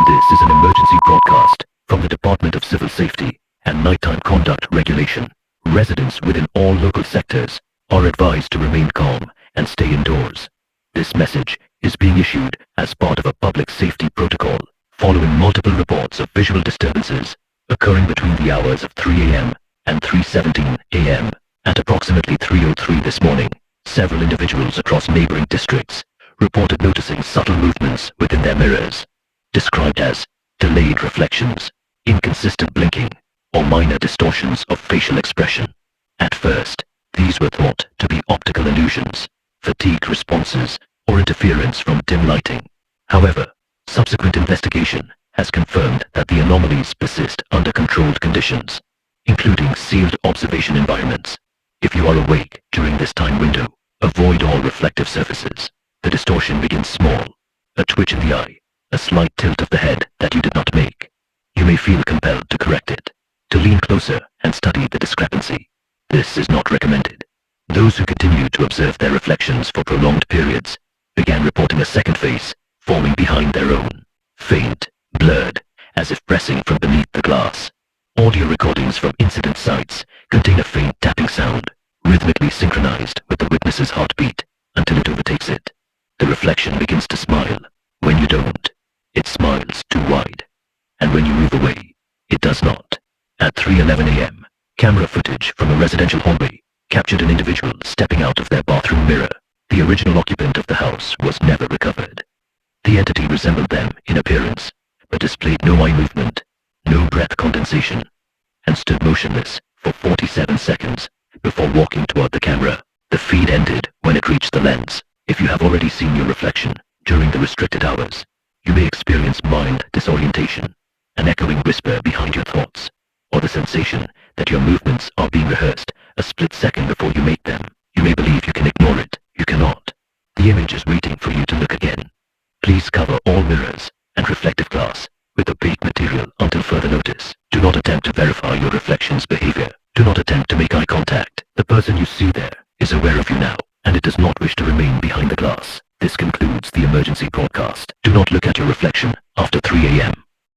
This is an emergency broadcast from the Department of Civil Safety and Nighttime Conduct Regulation. Residents within all local sectors are advised to remain calm and stay indoors. This message is being issued as part of a public safety protocol following multiple reports of visual disturbances occurring between the hours of 3 a.m. and 3:17 a.m. At approximately 3:03 this morning, several individuals across neighboring districts reported noticing subtle movements within their mirrors, described as delayed reflections, inconsistent blinking, or minor distortions of facial expression. At first, these were thought to be optical illusions, fatigue responses, or interference from dim lighting. However, subsequent investigation has confirmed that the anomalies persist under controlled conditions, including sealed observation environments. If you are awake during this time window, avoid all reflective surfaces. The distortion begins small, a twitch in the eye, a slight tilt of the head that you did not make. You may feel compelled to correct it, to lean closer and study the discrepancy. This is not recommended. Those who continued to observe their reflections for prolonged periods began reporting a second face forming behind their own, faint, blurred, as if pressing from beneath the glass. Audio recordings from incident sites contain a faint tapping sound, rhythmically synchronized with the witness's heartbeat until it overtakes it. The reflection begins to smile. When you don't, it smiles too wide. And when you move away, it does not. At 3:11 a.m., camera footage from a residential hallway captured an individual stepping out of their bathroom mirror. The original occupant of the house was never recovered. The entity resembled them in appearance, but displayed no eye movement, no breath condensation, and stood motionless for 47 seconds before walking toward the camera. The feed ended when it reached the lens. If you have already seen your reflection during the restricted hours, you may experience mild disorientation, an echoing whisper behind your thoughts, or the sensation that your movements are being rehearsed a split second before you make them. You may believe you can ignore it. You cannot. The image is waiting for you to look again. Please cover all mirrors and reflective glass with opaque material until further notice. Do not attempt to verify your reflection's behavior. Do not attempt to make eye contact. The person you see there is aware of you now, and it does not wish to remain behind the glass. This concludes the emergency broadcast. Do not look at your reflection after 3 a.m.